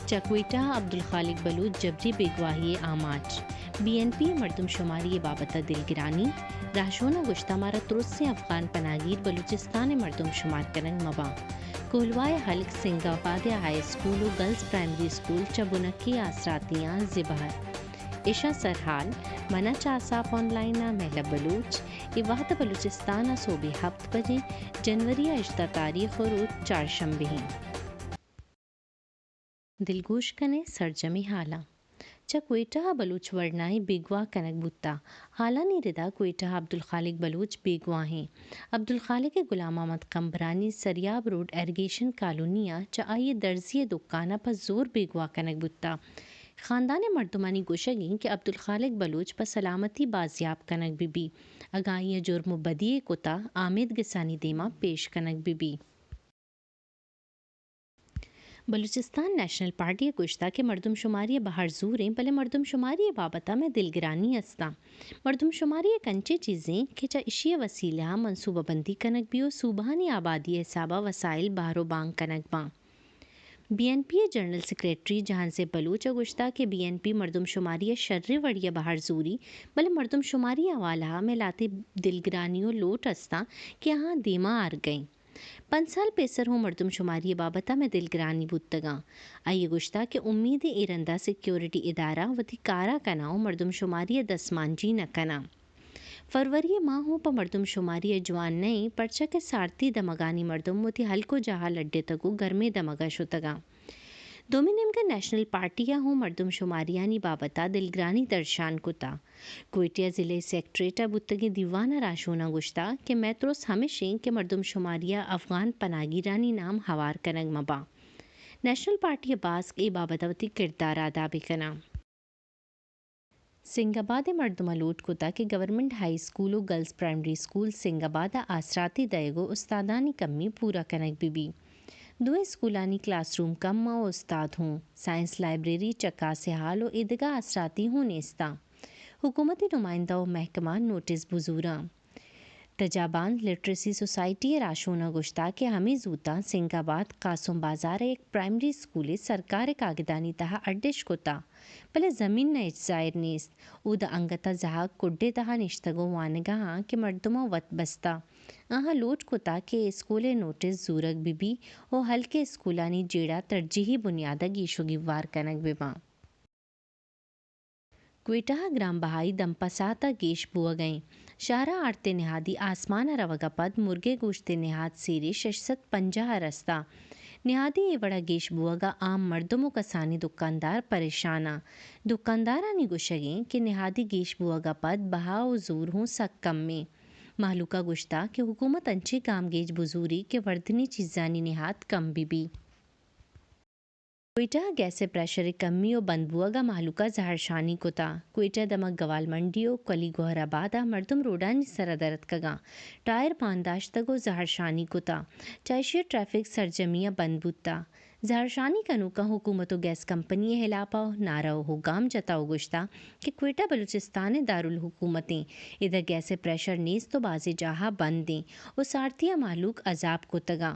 चक्वेटा अब्दुल खालिक बलूच जबरी बेगवाही आमाच BNP मरदमशुमारी बाबत दिलगिरानी राशोना गुश्ता मारा तुरुस से अफगान पनागीर बलूचिस्तान मरदमशुमार करंग मबा कोलवाए हल्क सिंगाबाद हाई स्कूल और गर्ल्स प्राइमरी स्कूल चबुनकी आसरातियाँ ज़िबहर इशा सरहाल मना चासाप ऑनलाइन महला बलूच इवाहत बलूचिस्तान सोबे हफ्त बजे जनवरी अश्ता तारीख और चारशंबे दिलगोश कने सरजमी हाला चा क्वेटा बलूच वर्णाई बेगवा कनक बुत्ता हालानी रिदा क्वेटा अब्दुल खालिक बलूच बेगवा हैं अब्दुल खालिक के गुलाम अहमद कम्बरानी सरियाब रोड एरिगेशन कॉलोनिया चा आइए दर्जिए दुकाना पर जोर बेगवा कनक बुत्ता ख़ानदान मर्दुमानी गोशगी कि अब्दुल खालिक बलूच पर सलामती बाजियाब कनक बीबी अगाइया जुर्म बदिए कुता आमिद गसानी देमा पेश कनक बीबी बलूचिस्तान नेशनल पार्टी गुश्ता के मरदमशुमारी बाहर ज़ूरें भले मरदमशुमारी बाबता में दिलगिरानी अस्ता मरदमशुमारी कंचे चीज़ें कि चा इशिय वसीला मनसूबाबंदी कनक भी सूबानी आबादी हिसाबा वसाइल बाहरो बांग कनक बां BNP जनरल सेक्रेटरी जहां से बलूच गुश्ता के BNP मरदमशुमारी शर्र वड़िया बाहर ज़ूरी भले मरदमशुमारी हवाला में लाते दिलगिरानियों लोट अस्ता कि यहाँ देमा आर गई 5 साल पेसर हो मरदमशुमारी बाबता में दिलगिरानी बुतगा आइए गुश्ता के उम्मीद इरंदा सिक्योरिटी इदारा वती कारा कनाओ मरदमशुमारी दसमांजी न कना फरवरी माह हो पर मरदमशुमारी जवान नई पर्चा के सारती दमगानी मरदम वती हल्को जहा लड्डे तगो गर्मे दमगा शुतगा दोमिनियम का नेशनल पार्टियाँ हो मरदमशुमारियानी बाबता दिलग्रानी दर्शान कुता कोयटिया ज़िले सेक्रेटा बुत्तगी दीवाना राशोना गुश्ता के मैत्रोस हमेशा के मरदमशुमारिया अफ़गान पनागिरानी नाम हवार कनग मबा नेशनल पार्टी बास ए बाबतवती किरदार अदा बिकना सिंगाबाद मर्दमलोट कुता के गवर्नमेंट हाई स्कूल और गर्ल्स प्राइमरी स्कूल सिंगाबाद आसराती दयगो उस्तादानी कमी पूरा कनक बीबी दो स्कूलानी क्लासरूम कम और उस्ताद हूँ साइंस लाइब्रेरी चक्का से हाल और ईदगाह असराती हूँ नेस्ता हुकूमती नुमाइंदा और महकमा नोटिस बुजूरा तजाबान लिटरेसी सोसाइटी राशोना गुश्ता के हमी जूता सिंगाबाद कासुम बाजार एक प्राइमरी स्कूल सरकार कागदानी तहा अड्डिश कोता भले ज़मीन न जायर नेस्त उद अंगता जहा कुड्डे तहा निश्तगो वानगा के मर्दमा वत बस्ता आहा लोट कोता के स्कूले नोटिस जूरक बीबी और हल्के स्कूलानी जेड़ा तरजीही बुनियादा गीशोगी वार कनक बिबा क्वेटा ग्राम बहाई दंपसाता गेश बुआ गई शारा आरते निहादी आसमान रवगा पद मुर्गे गोश्ते निहाद सीरी 650 रस्ता निहादी ये बड़ा गेश बुआगा आम मर्दमों का सानी दुकानदार परेशाना दुकानदारानी गुशगें कि निहादी गेश बुआगा पद बहाओ जोर हूँ सक कम में मालूका गुश्ता कि हुकूमत अंचे काम गेज बुजूरी के वर्धनी चीज़ानी निहाद कम बीबी क्वेटा गैसे प्रेशर कमी और बंदबुआगा मालूका जहरशानी कोता क्वेटा दमक गवाल मंडियो कली गोहराबादा मर्दम रोडानी सरदरत कगा टायर पानदाश तगो जहरशानी कोता चाइशिया ट्रैफिक सरजमिया बंदबुत्ता जहरशानी कनूका हुकूमत गैस कंपनी हिलापा नाराओ हो गाम जताओ गुश्ता कि क्वेटा बलूचिस्तान दारुल हुकूमतें इधर गैसे प्रेशर नीस तो बाजे जहा बंद दें और सारतिया मालूक अजाब को तगा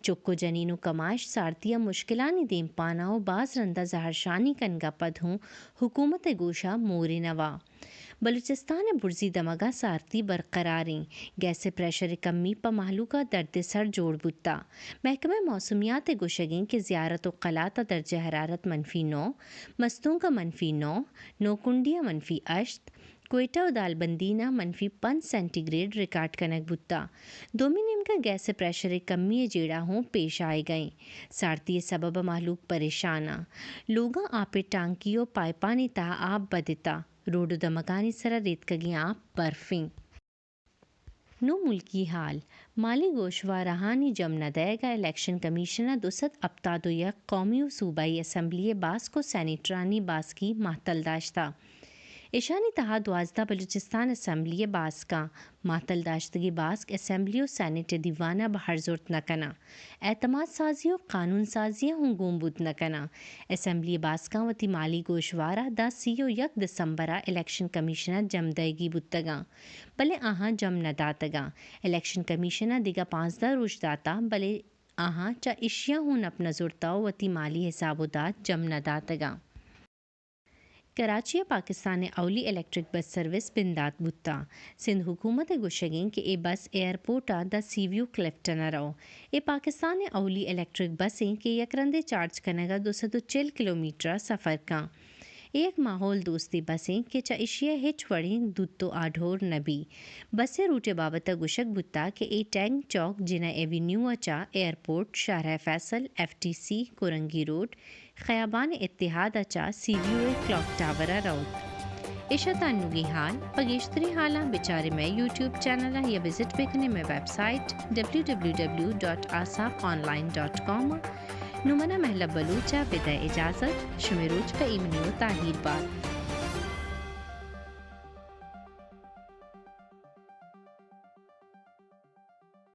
चुक्को जनीनो कमाश सारतिया मुश्किलानी देम पाना और बाज रंदा जहरशानी कनगा पद हूँ हुकूमत गोशा मोरे नवा बलूचिस्तान बुर्जी दमगा सारती बरकरारें गैसे प्रेशर कमी प महलूका दर्द सर जोड़ बुत्ता महकमा मौसमियात गुशगें के ज़ियारत व क़लाता दर्ज हरारत -9 मस्तूं का -9 नौकुंडिया -8 क्वेटा और दालबंदीना -5 सेंटीग्रेड रिकॉर्ड कनक बुत्ता दोमिनियम का गैस प्रेशर कमी जेड़ा हों पेश आए गए सारती सबब मालूक परेशाना लोगा आपे टांकियों पाइपानी ता आप बदिता रोड दमकानी सरा रेत कगी आप बर्फें नो मुल्की हाल माली गोशवा रहानी जम नदैगा इलेक्शन कमीशनर दुसत अब्तादो यक कौमी व सूबाई असम्बली बास को सैनिटरानी बास की मातल दाश्ता ईशानी तहा 12 बलूचिस्तान असम्बली बास का मातल दाश्तगी बास असम्बली और सैनेट दीवाना बहर ज़ुर्त न कना एतमाद साजी और कानून साजियाँ हूँ गोमबुद न कना असम्बली बास का वती माली गोशवारा दा सीओ 1 दिसंबरा इलेक्शन कमीशनर जमदगी बुतगा भले आहाँ जम न दातगा इलेक्शन कमीशनर दिगा 5 रोज दाता भले aha cha ishya hun apna zurtao wati mali hisabodat jamnadataga Karachi Pakistan अवली इलेक्ट्रिक बस सर्विस बिंदात बुत्ता सिंध हुकूमत गुशगें कि ए बस एयरपोर्ट द सीव्यू क्लिफ्टन रहो ए पाकिस्तान अवली इलेक्ट्रिक बसें के यकरंदे चार्ज कनेगा 240 किलोमीटर सफ़र का एक माहौल दोस्ती बसें के चाइशिया हिच वड़ी दुत्तो आढोर नबी बसें रूटे बाबत गुशक बुत्ता के ए टैंग चौक जिना एवेन्यू अचा airport Shahrah Faisal FTC Korangi road Khayaban Ittehad अचा CVUA क्लॉक टावर राउत इशतानुगी हाल पगेश्तरी हाला बेचारे में YouTube चैनल या विजिट बेकने में वेबसाइट www.asafonline.com नुमना महलब बलूचा विदा इजाज़त शुमेरोज का इमनियो ताहिर बार